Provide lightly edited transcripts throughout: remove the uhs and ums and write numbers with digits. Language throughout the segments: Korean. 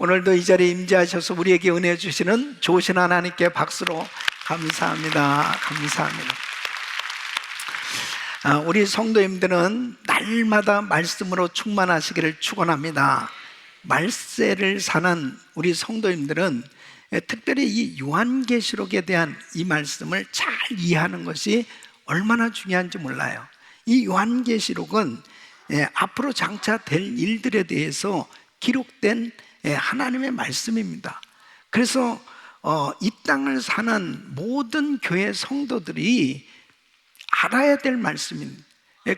오늘도 이 자리에 임재하셔서 우리에게 은혜 주시는 좋으신 하나님께 박수로 감사합니다. 감사합니다. 우리 성도님들은 날마다 말씀으로 충만하시기를 축원합니다. 말세를 사는 우리 성도님들은 특별히 이 요한계시록에 대한 이 말씀을 잘 이해하는 것이 얼마나 중요한지 몰라요. 이 요한계시록은 앞으로 장차 될 일들에 대해서 기록된 하나님의 말씀입니다. 그래서 이 땅을 사는 모든 교회 성도들이 알아야 될 말씀입니다.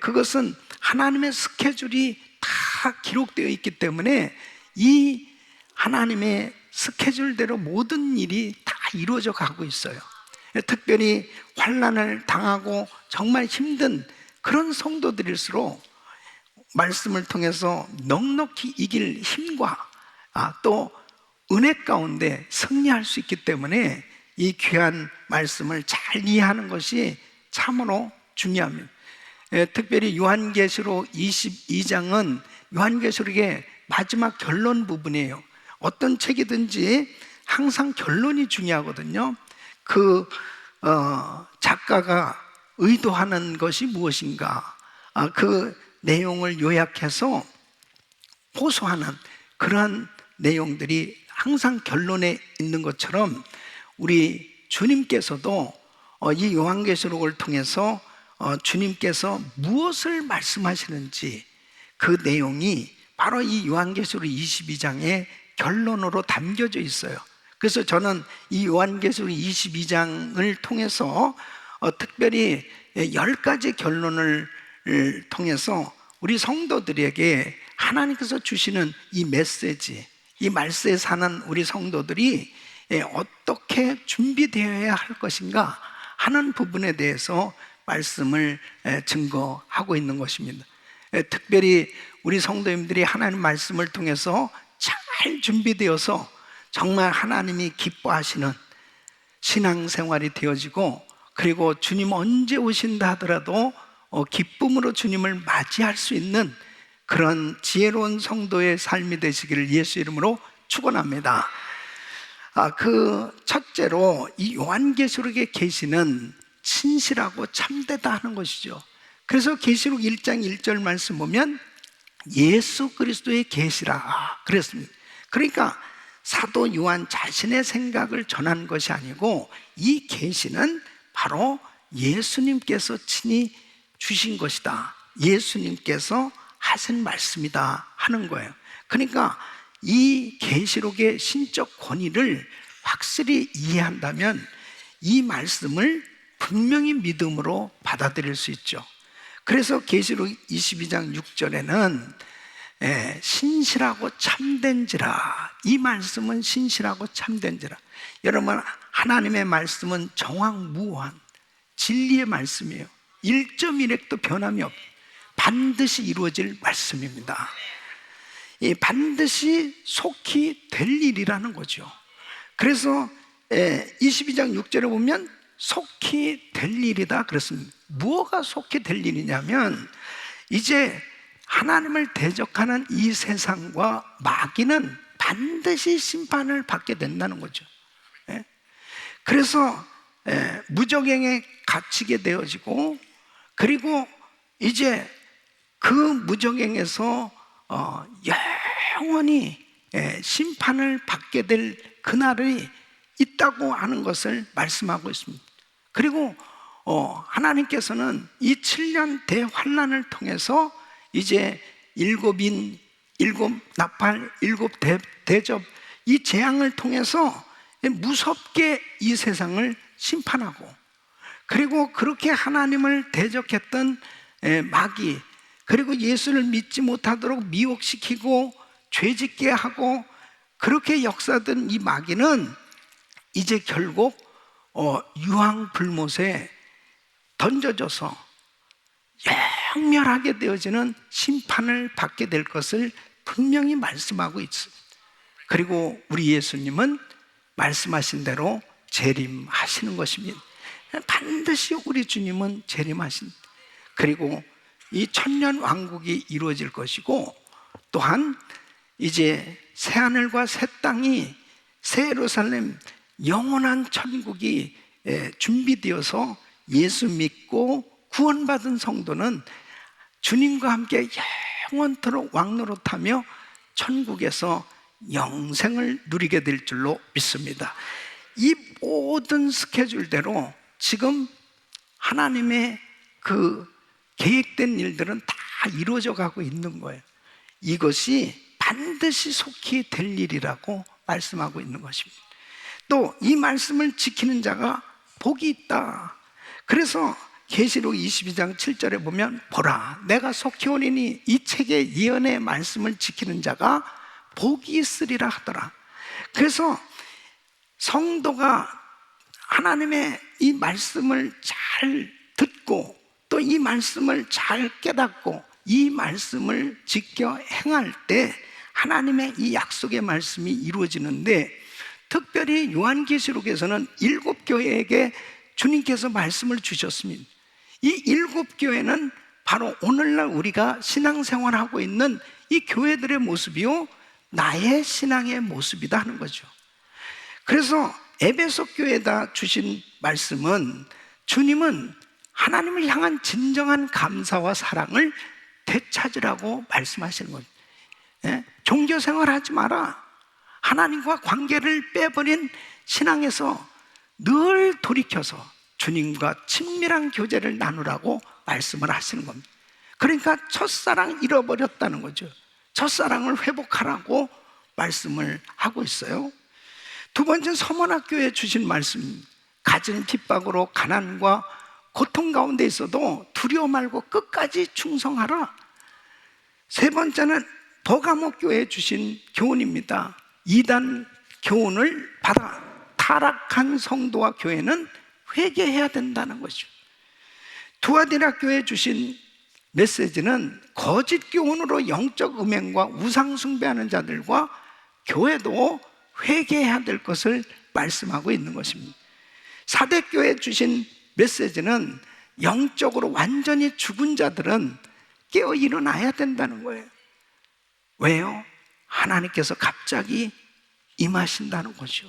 그것은 하나님의 스케줄이 다 기록되어 있기 때문에 이 하나님의 스케줄대로 모든 일이 다 이루어져 가고 있어요. 특별히 환난을 당하고 정말 힘든 그런 성도들일수록 말씀을 통해서 넉넉히 이길 힘과 또 은혜 가운데 승리할 수 있기 때문에 이 귀한 말씀을 잘 이해하는 것이 참으로 중요합니다. 특별히 요한계시록 22장은 요한계시록의 마지막 결론 부분이에요. 어떤 책이든지 항상 결론이 중요하거든요. 그 작가가 의도하는 것이 무엇인가, 그 내용을 요약해서 호소하는 그러한 내용들이 항상 결론에 있는 것처럼 우리 주님께서도 이 요한계시록을 통해서 주님께서 무엇을 말씀하시는지 그 내용이 바로 이 요한계시록 22장의 결론으로 담겨져 있어요. 그래서 저는 이 요한계시록 22장을 통해서 특별히 10가지 결론을 통해서 우리 성도들에게 하나님께서 주시는 이 메시지, 이 말세에 사는 우리 성도들이 어떻게 준비되어야 할 것인가 하는 부분에 대해서 말씀을 증거하고 있는 것입니다. 특별히 우리 성도님들이 하나님 말씀을 통해서 잘 준비되어서 정말 하나님이 기뻐하시는 신앙생활이 되어지고, 그리고 주님 언제 오신다 하더라도 기쁨으로 주님을 맞이할 수 있는 그런 지혜로운 성도의 삶이 되시기를 예수 이름으로 축원합니다. 그 첫째로 이 요한계시록의 계시는 신실하고 참되다 하는 것이죠. 그래서 계시록 1장 1절 말씀 보면 예수 그리스도의 계시라 그랬습니다. 그러니까 사도 요한 자신의 생각을 전한 것이 아니고 이 계시는 바로 예수님께서 친히 주신 것이다, 예수님께서 하신 말씀이다 하는 거예요. 그러니까 이 계시록의 신적 권위를 확실히 이해한다면 이 말씀을 분명히 믿음으로 받아들일 수 있죠. 그래서 계시록 22장 6절에는 신실하고 참된지라, 이 말씀은 신실하고 참된지라. 여러분, 하나님의 말씀은 정확무한 진리의 말씀이에요. 1.1획도 변함이 없고 반드시 이루어질 말씀입니다. 반드시 속히 될 일이라는 거죠. 그래서 22장 6절에 보면 속히 될 일이다 그랬습니다. 무엇가 속히 될 일이냐면 이제 하나님을 대적하는 이 세상과 마귀는 반드시 심판을 받게 된다는 거죠. 그래서 무저갱에 갇히게 되어지고, 그리고 이제 그 무저갱에서 영원히 심판을 받게 될 그날이 있다고 하는 것을 말씀하고 있습니다. 그리고 하나님께서는 이 7년 대환난을 통해서 이제 일곱 나팔, 대접, 이 재앙을 통해서 무섭게 이 세상을 심판하고, 그리고 그렇게 하나님을 대적했던 마귀, 그리고 예수를 믿지 못하도록 미혹시키고 죄짓게 하고 그렇게 역사된 이 마귀는 이제 결국 유황불못에 던져져서 영멸하게 되어지는 심판을 받게 될 것을 분명히 말씀하고 있습니다. 그리고 우리 예수님은 말씀하신 대로 재림하시는 것입니다. 반드시 우리 주님은 재림하신다. 그리고 이 천년 왕국이 이루어질 것이고, 또한 이제 새하늘과 새 땅이, 새 예루살렘, 영원한 천국이 준비되어서 예수 믿고 구원받은 성도는 주님과 함께 영원토록 왕노릇하며 천국에서 영생을 누리게 될 줄로 믿습니다. 이 모든 스케줄대로 지금 하나님의 그 계획된 일들은 다 이루어져 가고 있는 거예요. 이것이 반드시 속히 될 일이라고 말씀하고 있는 것입니다. 또 이 말씀을 지키는 자가 복이 있다. 그래서 계시록 22장 7절에 보면 보라 내가 속히 오리니 이 책의 예언의 말씀을 지키는 자가 복이 있으리라 하더라. 그래서 성도가 하나님의 이 말씀을 잘 듣고 또 이 말씀을 잘 깨닫고 이 말씀을 지켜 행할 때 하나님의 이 약속의 말씀이 이루어지는데, 특별히 요한계시록에서는 7교회에게 주님께서 말씀을 주셨습니다. 이 7교회는 바로 오늘날 우리가 신앙생활하고 있는 이 교회들의 모습이요 나의 신앙의 모습이다 하는 거죠. 그래서 에베소 교회에다 주신 말씀은 주님은 하나님을 향한 진정한 감사와 사랑을 되찾으라고 말씀하시는 거예요. 종교생활 하지 마라. 하나님과 관계를 빼버린 신앙에서 늘 돌이켜서 주님과 친밀한 교제를 나누라고 말씀을 하시는 겁니다. 그러니까 첫사랑 잃어버렸다는 거죠. 첫사랑을 회복하라고 말씀을 하고 있어요. 두 번째는 서문학교에 주신 말씀, 갖은 핍박으로 가난과 고통 가운데 있어도 두려워 말고 끝까지 충성하라. 세 번째는 버가모 교회에 주신 교훈입니다. 이단 교훈을 받아 타락한 성도와 교회는 회개해야 된다는 거죠. 두아디라 교회에 주신 메시지는 거짓 교훈으로 영적 음행과 우상 숭배하는 자들과 교회도 회개해야 될 것을 말씀하고 있는 것입니다. 사대교회에 주신 메시지는 영적으로 완전히 죽은 자들은 깨어 일어나야 된다는 거예요. 왜요? 하나님께서 갑자기 임하신다는 거죠.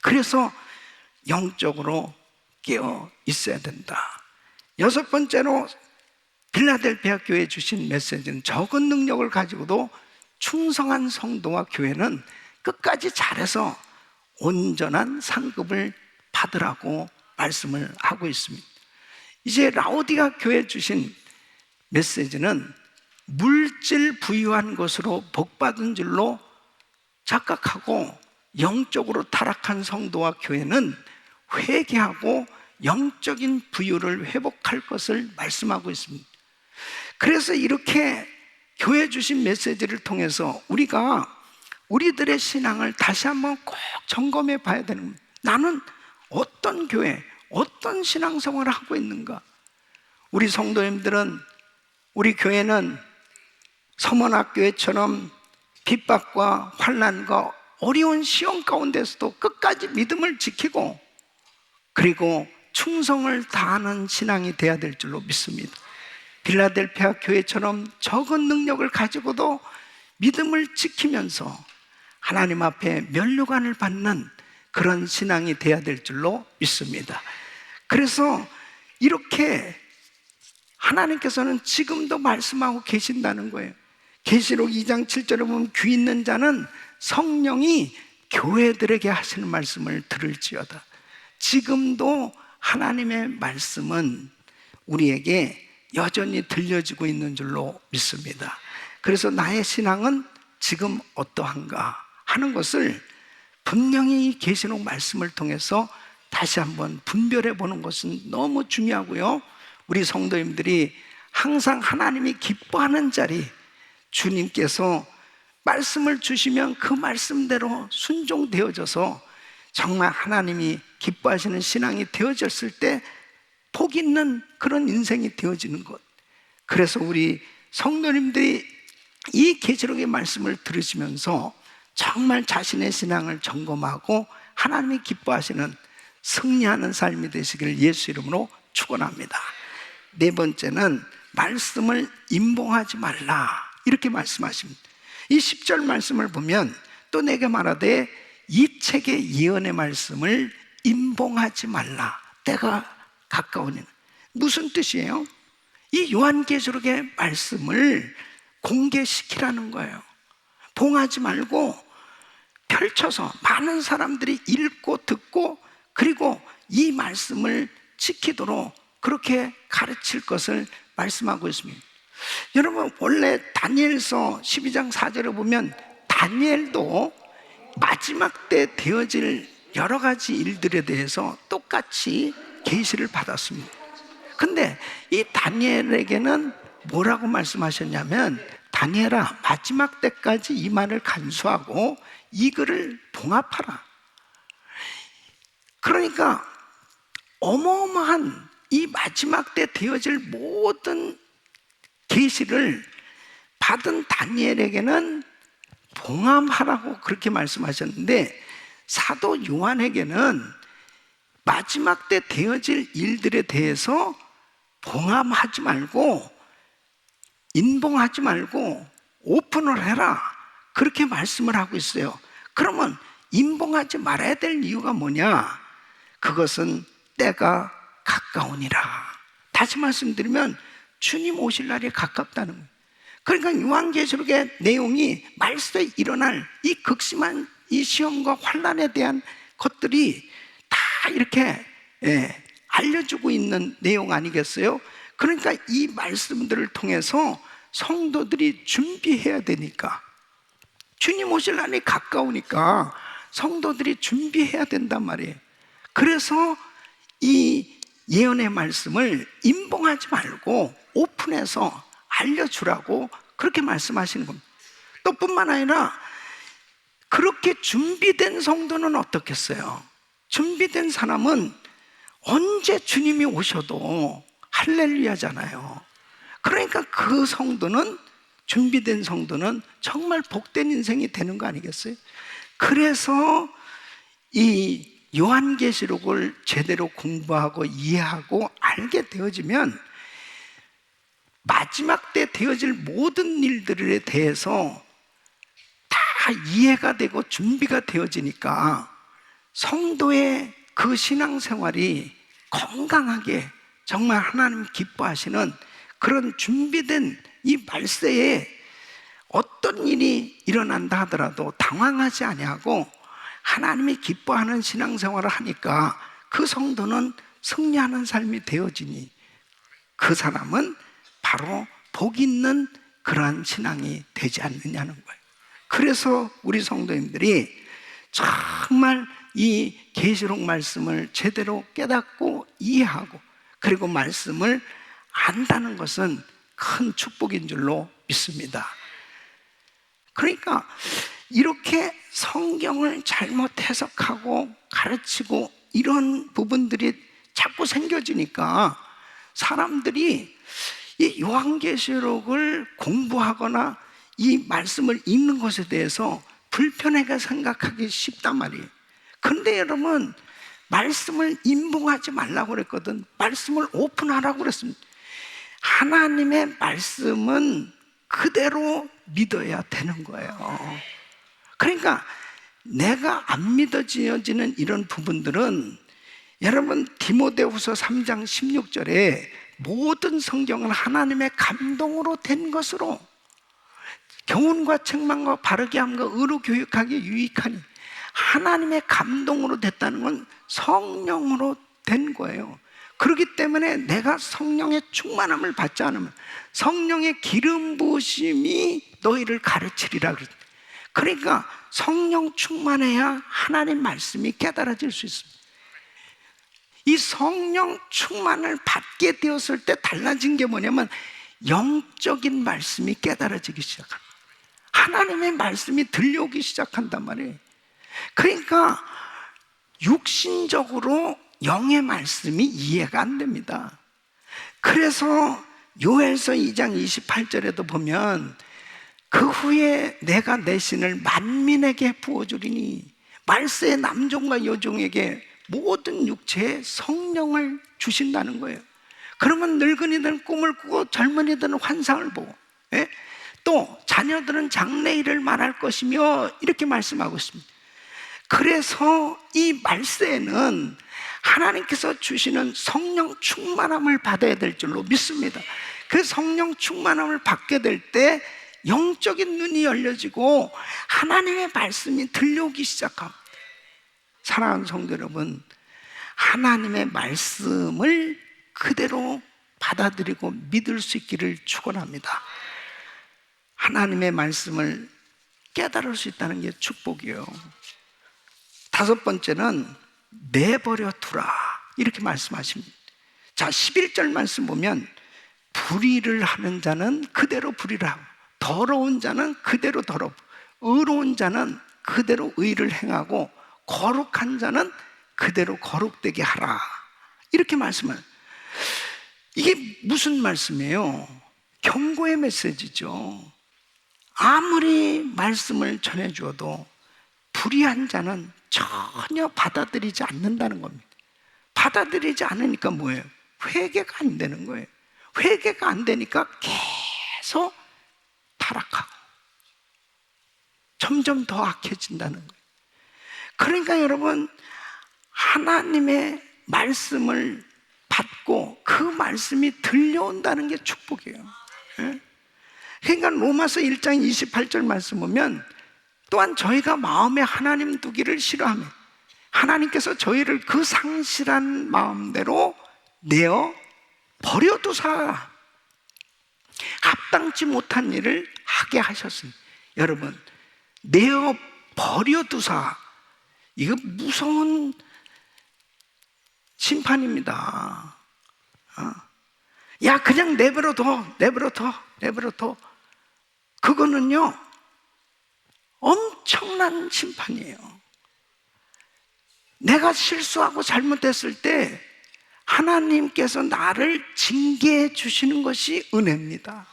그래서 영적으로 깨어 있어야 된다. 여섯 번째로 빌라델피아 교회에 주신 메시지는 적은 능력을 가지고도 충성한 성도와 교회는 끝까지 잘해서 온전한 상급을 받으라고 말씀을 하고 있습니다. 이제 라오디가 교회에 주신 메시지는 물질 부유한 것으로 복받은 줄로 착각하고 영적으로 타락한 성도와 교회는 회개하고 영적인 부유를 회복할 것을 말씀하고 있습니다. 그래서 이렇게 교회 주신 메시지를 통해서 우리가 우리들의 신앙을 다시 한번 꼭 점검해 봐야 되는 겁니다. 나는 어떤 교회, 어떤 신앙생활을 하고 있는가? 우리 성도님들은, 우리 교회는 서문학교회처럼 핍박과 환난과 어려운 시험 가운데서도 끝까지 믿음을 지키고 그리고 충성을 다하는 신앙이 되어야 될 줄로 믿습니다. 빌라델피아 교회처럼 적은 능력을 가지고도 믿음을 지키면서 하나님 앞에 면류관을 받는 그런 신앙이 되어야 될 줄로 믿습니다. 그래서 이렇게 하나님께서는 지금도 말씀하고 계신다는 거예요. 계시록 2장 7절에 보면 귀 있는 자는 성령이 교회들에게 하시는 말씀을 들을지어다. 지금도 하나님의 말씀은 우리에게 여전히 들려지고 있는 줄로 믿습니다. 그래서 나의 신앙은 지금 어떠한가 하는 것을 분명히 이 계시록 말씀을 통해서 다시 한번 분별해 보는 것은 너무 중요하고요. 우리 성도님들이 항상 하나님이 기뻐하는 자리, 주님께서 말씀을 주시면 그 말씀대로 순종되어져서 정말 하나님이 기뻐하시는 신앙이 되어졌을 때 복 있는 그런 인생이 되어지는 것. 그래서 우리 성도님들이 이 계시록의 말씀을 들으시면서 정말 자신의 신앙을 점검하고 하나님이 기뻐하시는 승리하는 삶이 되시기를 예수 이름으로 축원합니다. 네 번째는 말씀을 임봉하지 말라, 이렇게 말씀하십니다. 이 10절 말씀을 보면 또 내게 말하되 이 책의 예언의 말씀을 임봉하지 말라. 때가 가까우니. 무슨 뜻이에요? 이 요한계시록의 말씀을 공개시키라는 거예요. 봉하지 말고 펼쳐서 많은 사람들이 읽고 듣고 그리고 이 말씀을 지키도록 그렇게 가르칠 것을 말씀하고 있습니다. 여러분, 원래 다니엘서 12장 4절에 보면 다니엘도 마지막 때 되어질 여러 가지 일들에 대해서 똑같이 계시를 받았습니다. 근데 이 다니엘에게는 뭐라고 말씀하셨냐면, 다니엘아, 마지막 때까지 이 말을 간수하고 이 글을 봉합하라. 그러니까 어마어마한 이 마지막 때 되어질 모든 계시를 받은 다니엘에게는 봉합하라고 그렇게 말씀하셨는데, 사도 요한에게는 마지막 때 되어질 일들에 대해서 봉합하지 말고 인봉하지 말고 오픈을 해라, 그렇게 말씀을 하고 있어요. 그러면 인봉하지 말아야 될 이유가 뭐냐? 그것은 때가 가까우니라. 다시 말씀드리면 주님 오실 날이 가깝다는 거예요. 그러니까 요한계시록의 내용이 말세에 일어날 이 극심한 이 시험과 환난에 대한 것들이 다 이렇게 알려주고 있는 내용 아니겠어요? 그러니까 이 말씀들을 통해서 성도들이 준비해야 되니까, 주님 오실 날이 가까우니까 성도들이 준비해야 된단 말이에요. 그래서 이 예언의 말씀을 임봉하지 말고 오픈해서 알려주라고 그렇게 말씀하시는 겁니다. 또 뿐만 아니라 그렇게 준비된 성도는 어떻겠어요? 준비된 사람은 언제 주님이 오셔도 할렐루야잖아요. 그러니까 그 성도는, 준비된 성도는 정말 복된 인생이 되는 거 아니겠어요? 그래서 이 요한계시록을 제대로 공부하고 이해하고 알게 되어지면 마지막 때 되어질 모든 일들에 대해서 다 이해가 되고 준비가 되어지니까 성도의 그 신앙생활이 건강하게 정말 하나님 기뻐하시는 그런 준비된 이 말세에 어떤 일이 일어난다 하더라도 당황하지 아니하고 하나님이 기뻐하는 신앙생활을 하니까 그 성도는 승리하는 삶이 되어지니 그 사람은 바로 복 있는 그러한 신앙이 되지 않느냐는 거예요. 그래서 우리 성도님들이 정말 이 계시록 말씀을 제대로 깨닫고 이해하고 그리고 말씀을 안다는 것은 큰 축복인 줄로 믿습니다. 그러니까 이렇게 성경을 잘못 해석하고 가르치고 이런 부분들이 자꾸 생겨지니까 사람들이 이 요한계시록을 공부하거나 이 말씀을 읽는 것에 대해서 불편하게 생각하기 쉽단 말이에요. 그런데 여러분, 말씀을 임봉하지 말라고 그랬거든. 말씀을 오픈하라고 그랬습니다. 하나님의 말씀은 그대로 믿어야 되는 거예요. 그러니까 내가 안 믿어지는 이런 부분들은, 여러분 디모데후서 3장 16절에 모든 성경은 하나님의 감동으로 된 것으로 교훈과 책망과 바르게 함과 의로 교육하기에 유익하니, 하나님의 감동으로 됐다는 건 성령으로 된 거예요. 그렇기 때문에 내가 성령의 충만함을 받지 않으면 성령의 기름 부으심이 너희를 가르치리라 그랬어요. 그러니까 성령 충만해야 하나님 말씀이 깨달아질 수 있습니다. 이 성령 충만을 받게 되었을 때 달라진 게 뭐냐면 영적인 말씀이 깨달아지기 시작합니다. 하나님의 말씀이 들려오기 시작한단 말이에요. 그러니까 육신적으로 영의 말씀이 이해가 안 됩니다. 그래서 요엘서 2장 28절에도 보면 그 후에 내가 내 신을 만민에게 부어주리니, 말세의 남종과 여종에게 모든 육체에 성령을 주신다는 거예요. 그러면 늙은이들은 꿈을 꾸고 젊은이들은 환상을 보고, 또 또 자녀들은 장래일을 말할 것이며 이렇게 말씀하고 있습니다. 그래서 이 말세에는 하나님께서 주시는 성령 충만함을 받아야 될 줄로 믿습니다. 그 성령 충만함을 받게 될 때 영적인 눈이 열려지고 하나님의 말씀이 들려오기 시작합니다. 사랑하는 성도 여러분, 하나님의 말씀을 그대로 받아들이고 믿을 수 있기를 축원합니다. 하나님의 말씀을 깨달을 수 있다는 게 축복이에요. 다섯 번째는 내버려 두라 이렇게 말씀하십니다. 자, 11절 말씀 보면 불의를 하는 자는 그대로 불의를 하고 더러운 자는 그대로 더럽고 의로운 자는 그대로 의를 행하고 거룩한 자는 그대로 거룩되게 하라 이렇게 말씀을. 이게 무슨 말씀이에요? 경고의 메시지죠. 아무리 말씀을 전해주어도 불의한 자는 전혀 받아들이지 않는다는 겁니다. 받아들이지 않으니까 뭐예요? 회개가 안 되는 거예요. 회개가 안 되니까 계속 타락하고 점점 더 악해진다는 거예요. 그러니까 여러분, 하나님의 말씀을 받고 그 말씀이 들려온다는 게 축복이에요. 그러니까 로마서 1장 28절 말씀 보면 또한 저희가 마음에 하나님 두기를 싫어하며 하나님께서 저희를 그 상실한 마음대로 내어 버려두사 합당치 못한 일을 하게 하셨습니다. 여러분, 내어 버려두사, 이거 무서운 심판입니다. 야, 그냥 내버려둬. 그거는요 엄청난 심판이에요. 내가 실수하고 잘못했을 때 하나님께서 나를 징계해 주시는 것이 은혜입니다.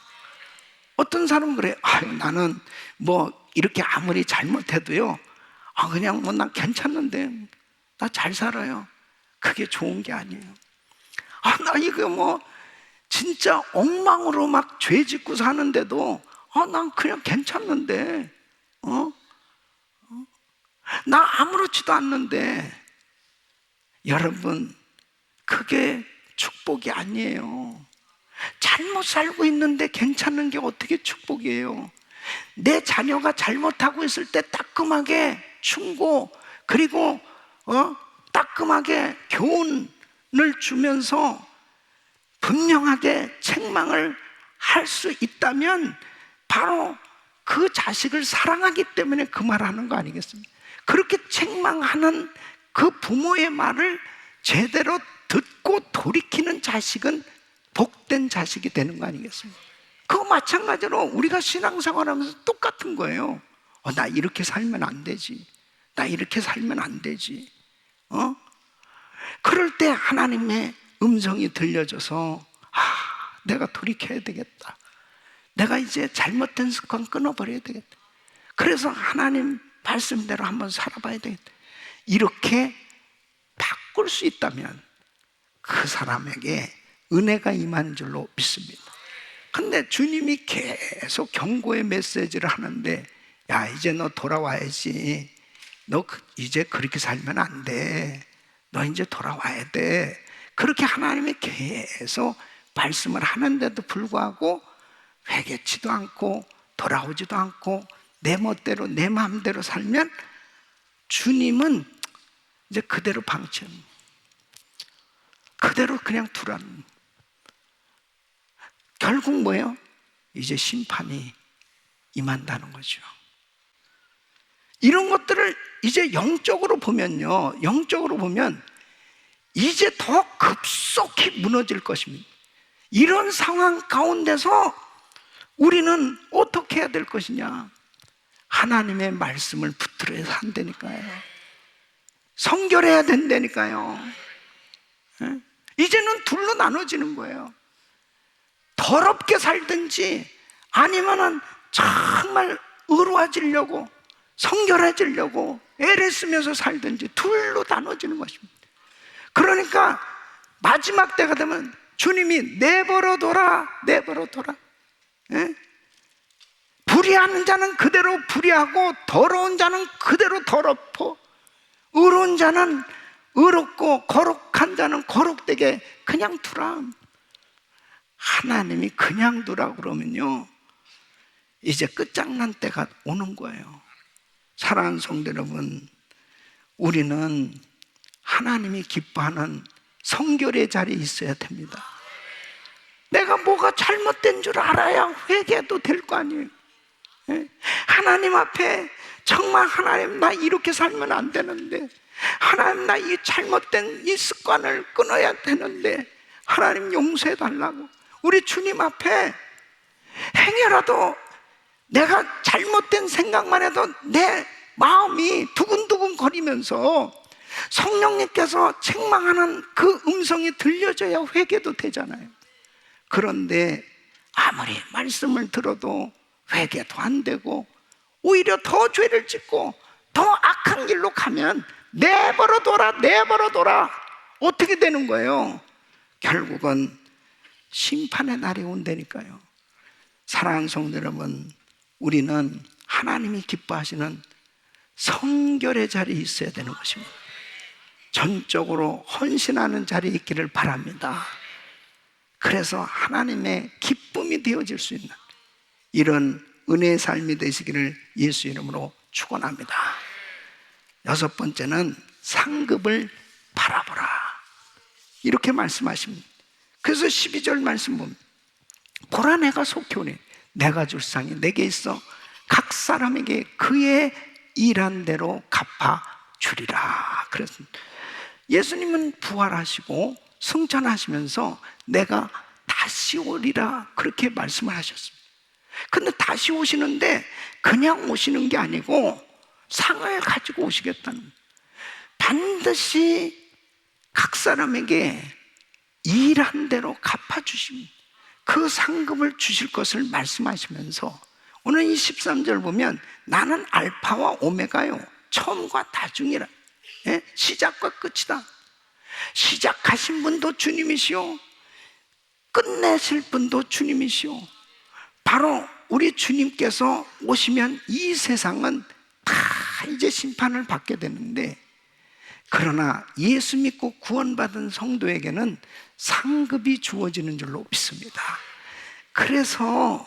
어떤 사람은 그래요. 나는 뭐 이렇게 아무리 잘못해도요 그냥 뭐 난 괜찮는데 나 잘 살아요. 그게 좋은 게 아니에요. 나 이거 뭐 진짜 엉망으로 막 죄 짓고 사는데도 난 그냥 괜찮는데 나 아무렇지도 않는데. 여러분, 그게 축복이 아니에요. 잘못 살고 있는데 괜찮은 게 어떻게 축복이에요? 내 자녀가 잘못하고 있을 때 따끔하게 충고, 그리고 따끔하게 교훈을 주면서 분명하게 책망을 할 수 있다면 바로 그 자식을 사랑하기 때문에 그 말을 하는 거 아니겠습니까? 그렇게 책망하는 그 부모의 말을 제대로 듣고 돌이키는 자식은 복된 자식이 되는 거 아니겠습니까? 그거 마찬가지로 우리가 신앙생활하면서 똑같은 거예요. 나 이렇게 살면 안 되지. 나 이렇게 살면 안 되지. 그럴 때 하나님의 음성이 들려줘서 내가 돌이켜야 되겠다. 내가 이제 잘못된 습관 끊어버려야 되겠다. 그래서 하나님 말씀대로 한번 살아봐야 되겠다. 이렇게 바꿀 수 있다면 그 사람에게 은혜가 임한 줄로 믿습니다. 근데 주님이 계속 경고의 메시지를 하는데, 야, 이제 너 돌아와야지. 너 이제 그렇게 살면 안 돼. 너 이제 돌아와야 돼. 그렇게 하나님이 계속 말씀을 하는데도 불구하고 회개치도 않고 돌아오지도 않고 내 멋대로 내 마음대로 살면 주님은 이제 그대로 방치합니다. 그대로 그냥 두라는. 결국 뭐예요? 이제 심판이 임한다는 거죠. 이런 것들을 이제 영적으로 보면요, 영적으로 보면 이제 더 급속히 무너질 것입니다. 이런 상황 가운데서 우리는 어떻게 해야 될 것이냐? 하나님의 말씀을 붙들어야 한다니까요. 성결해야 된다니까요. 이제는 둘로 나눠지는 거예요. 더럽게 살든지 아니면은 정말 의로워지려고 성결해지려고 애를 쓰면서 살든지 둘로 나눠지는 것입니다. 그러니까 마지막 때가 되면 주님이 내버려둬라, 내버려둬라. 불의하는 자는 그대로 불의하고 더러운 자는 그대로 더럽고 의로운 자는 의롭고 거룩한 자는 거룩되게 그냥 두라. 하나님이 그냥 두라 그러면요, 이제 끝장난 때가 오는 거예요. 사랑하는 성도 여러분, 우리는 하나님이 기뻐하는 성결의 자리에 있어야 됩니다. 내가 뭐가 잘못된 줄 알아야 회개도 될 거 아니에요. 하나님 앞에 정말 하나님, 나 이렇게 살면 안 되는데, 하나님, 나 이 잘못된 이 습관을 끊어야 되는데 하나님 용서해 달라고 우리 주님 앞에 행여라도 내가 잘못된 생각만 해도 내 마음이 두근두근 거리면서 성령님께서 책망하는 그 음성이 들려줘야 회개도 되잖아요. 그런데 아무리 말씀을 들어도 회개도 안 되고 오히려 더 죄를 짓고 더 악한 길로 가면 내버려 둬라 어떻게 되는 거예요? 결국은 심판의 날이 온다니까요. 사랑하는 성도 여러분, 우리는 하나님이 기뻐하시는 성결의 자리에 있어야 되는 것입니다. 전적으로 헌신하는 자리에 있기를 바랍니다. 그래서 하나님의 기쁨이 되어질 수 있는 이런 은혜의 삶이 되시기를 예수 이름으로 축원합니다. 여섯 번째는 상급을 바라보라, 이렇게 말씀하십니다. 그래서 12절 말씀 보면, 보라 내가 속히 오니 내가 줄 상이 내게 있어 각 사람에게 그의 일한 대로 갚아 주리라. 그래서 예수님은 부활하시고 승천하시면서 내가 다시 오리라 그렇게 말씀을 하셨습니다. 근데 다시 오시는데 그냥 오시는 게 아니고 상을 가지고 오시겠다는, 반드시 각 사람에게 일한 대로 갚아주십니다. 그 상급을 주실 것을 말씀하시면서 오늘 이 13절 보면 나는 알파와 오메가요, 처음과 나중이라. 시작과 끝이다. 시작하신 분도 주님이시오, 끝내실 분도 주님이시오. 바로 우리 주님께서 오시면 이 세상은 다 이제 심판을 받게 되는데, 그러나 예수 믿고 구원받은 성도에게는 상급이 주어지는 줄로 믿습니다. 그래서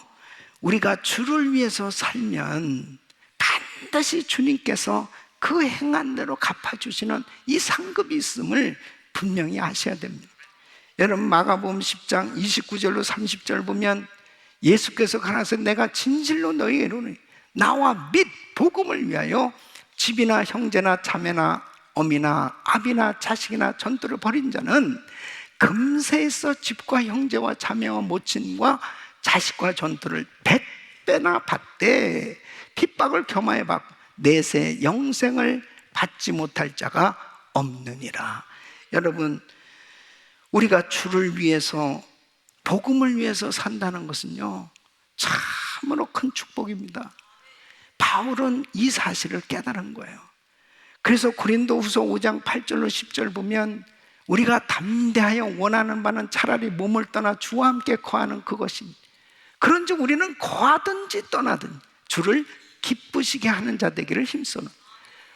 우리가 주를 위해서 살면 반드시 주님께서 그 행한 대로 갚아주시는 이 상급이 있음을 분명히 아셔야 됩니다. 여러분, 마가복음 10장 29절로 30절 보면 예수께서 가라사 내가 진실로 너희에게 이르노니 나와 및 복음을 위하여 집이나 형제나 자매나 어미나 아비나 자식이나 전토를 벌인 자는 금세에서 집과 형제와 자매와 모친과 자식과 전토를 100배나 받되 핍박을 겸하여 받고 내세 영생을 받지 못할 자가 없느니라. 여러분, 우리가 주를 위해서 복음을 위해서 산다는 것은요 참으로 큰 축복입니다. 바울은 이 사실을 깨달은 거예요. 그래서 고린도후서 5장 8절로 10절 보면 우리가 담대하여 원하는 바는 차라리 몸을 떠나 주와 함께 거하는 그것입니다. 그런즉 우리는 거하든지 떠나든지 주를 기쁘시게 하는 자 되기를 힘쓰는,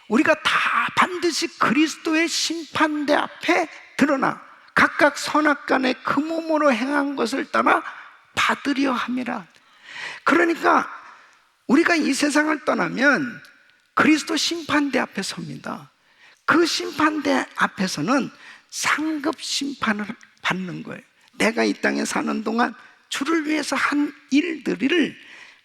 우리가 다 반드시 그리스도의 심판대 앞에 드러나 각각 선악간에 그 몸으로 행한 것을 따라 받으려 함이라. 그러니까 우리가 이 세상을 떠나면 그리스도 심판대 앞에 섭니다. 그 심판대 앞에서는 상급 심판을 받는 거예요. 내가 이 땅에 사는 동안 주를 위해서 한 일들을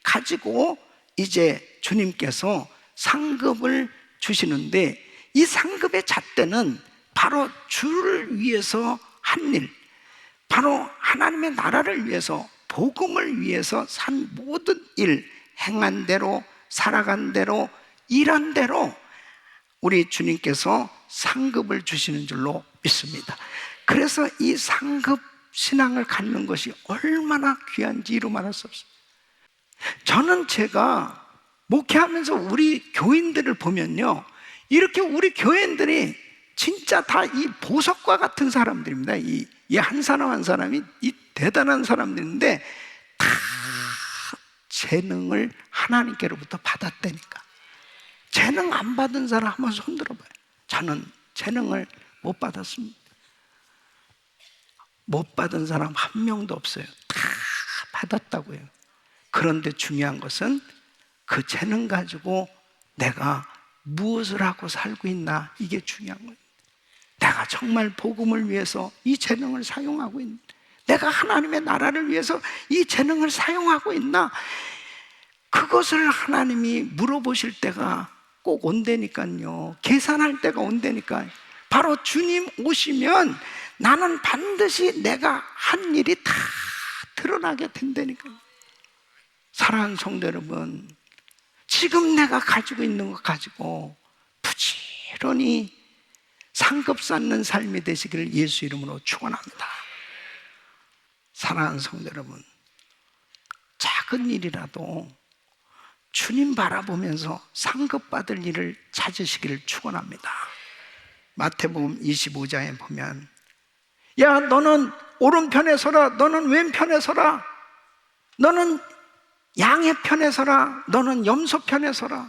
가지고 이제 주님께서 상급을 주시는데, 이 상급의 잣대는 바로 주를 위해서 한 일, 바로 하나님의 나라를 위해서 복음을 위해서 산 모든 일, 행한 대로 살아간 대로 일한 대로 우리 주님께서 상급을 주시는 줄로 믿습니다. 그래서 이 상급 신앙을 갖는 것이 얼마나 귀한지 이루 말할 수 없습니다. 저는 제가 목회하면서 우리 교인들을 보면요, 이렇게 우리 교인들이 진짜 다 이 보석과 같은 사람들입니다. 이 한 사람 한 사람이 이 대단한 사람들인데 다 재능을 하나님께로부터 받았다니까. 재능 안 받은 사람 한번 손 들어봐요. 저는 재능을 못 받았습니다. 못 받은 사람 한 명도 없어요. 다 받았다고요. 그런데 중요한 것은 그 재능 가지고 내가 무엇을 하고 살고 있나, 이게 중요한 거예요. 내가 정말 복음을 위해서 이 재능을 사용하고 있나, 내가 하나님의 나라를 위해서 이 재능을 사용하고 있나, 그것을 하나님이 물어보실 때가 꼭 온다니까요. 계산할 때가 온다니까요. 바로 주님 오시면 나는 반드시 내가 한 일이 다 드러나게 된다니까요. 사랑하는 성도 여러분, 지금 내가 가지고 있는 것 가지고 부지런히 상급 쌓는 삶이 되시기를 예수 이름으로 축원합니다. 사랑하는 성도 여러분, 작은 일이라도 주님 바라보면서 상급 받을 일을 찾으시기를 축원합니다. 마태복음 25장에 보면, 야, 너는 오른편에 서라, 너는 왼편에 서라, 너는 양의 편에 서라, 너는 염소 편에 서라.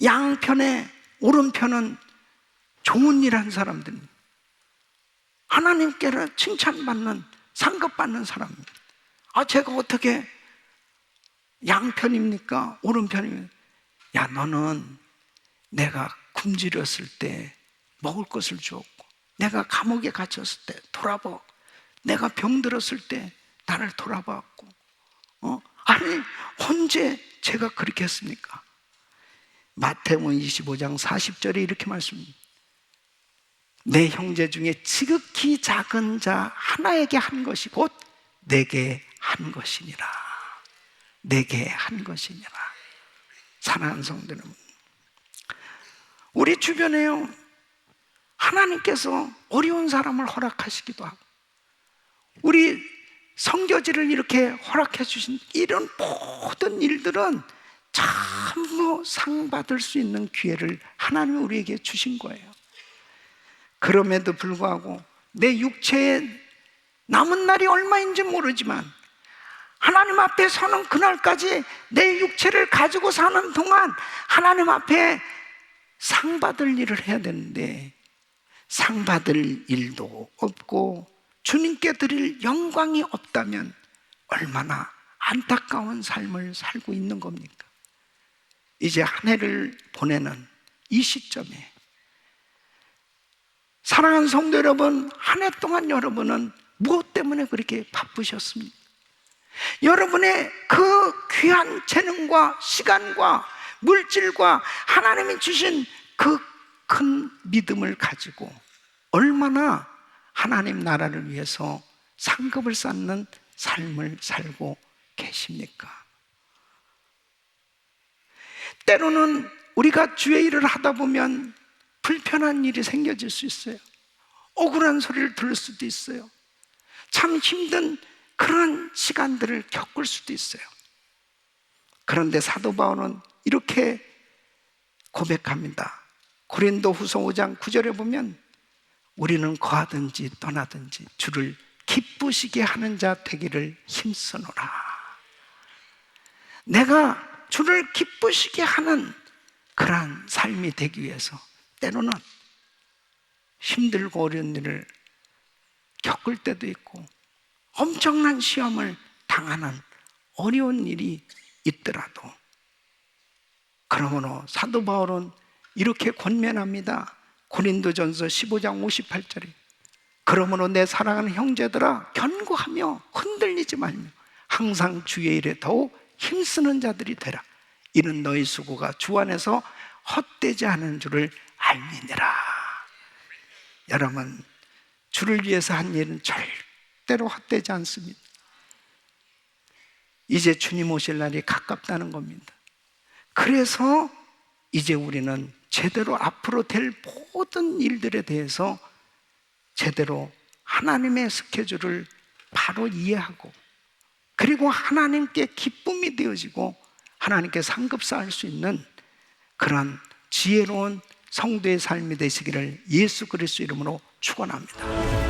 양편에, 오른편은 좋은 일 한 사람들, 하나님께로 칭찬받는, 상급받는 사람입니다. 아, 제가 어떻게 양편입니까? 오른편입니까? 야, 너는 내가 굶주렸을 때 먹을 것을 주었고, 내가 감옥에 갇혔을 때 돌아보고, 내가 병들었을 때 나를 돌아봤고, 아니 언제 제가 그렇게 했습니까? 마태복음 25장 40절에 이렇게 말씀합니다. 내 형제 중에 지극히 작은 자 하나에게 한 것이 곧 내게 한 것이니라. 내게 한 것이니라. 사랑하는 성도는, 우리 주변에요, 하나님께서 어려운 사람을 허락하시기도 하고, 우리 선교지를 이렇게 허락해 주신 이런 모든 일들은 전부 상 받을 수 있는 기회를 하나님이 우리에게 주신 거예요. 그럼에도 불구하고 내 육체에 남은 날이 얼마인지 모르지만 하나님 앞에 서는 그날까지 내 육체를 가지고 사는 동안 하나님 앞에 상 받을 일을 해야 되는데 상 받을 일도 없고 주님께 드릴 영광이 없다면 얼마나 안타까운 삶을 살고 있는 겁니까? 이제 한 해를 보내는 이 시점에 사랑하는 성도 여러분, 한 해 동안 여러분은 무엇 때문에 그렇게 바쁘셨습니까? 여러분의 그 귀한 재능과 시간과 물질과 하나님이 주신 그 큰 믿음을 가지고 얼마나 하나님 나라를 위해서 상급을 쌓는 삶을 살고 계십니까? 때로는 우리가 주의 일을 하다 보면 불편한 일이 생겨질 수 있어요. 억울한 소리를 들을 수도 있어요. 참 힘든 그런 시간들을 겪을 수도 있어요. 그런데 사도 바울은 이렇게 고백합니다. 고린도후서 5장 9절에 보면 우리는 거하든지 떠나든지 주를 기쁘시게 하는 자 되기를 힘쓰노라. 내가 주를 기쁘시게 하는 그러한 삶이 되기 위해서 때로는 힘들고 어려운 일을 겪을 때도 있고 엄청난 시험을 당하는 어려운 일이 있더라도, 그러므로 사도 바울은 이렇게 권면합니다. 고린도전서 15장 58절에 그러므로 내 사랑하는 형제들아 견고하며 흔들리지 말며 항상 주의 일에 더욱 힘쓰는 자들이 되라. 이는 너희 수고가 주 안에서 헛되지 않은 줄을 알미니라. 여러분, 주를 위해서 한 일은 절대로 헛되지 않습니다. 이제 주님 오실 날이 가깝다는 겁니다. 그래서 이제 우리는 제대로 앞으로 될 모든 일들에 대해서 제대로 하나님의 스케줄을 바로 이해하고, 그리고 하나님께 기쁨이 되어지고 하나님께 상급 쌓을 수 있는 그런 지혜로운 성도의 삶이 되시기를 예수 그리스도 이름으로 축원합니다.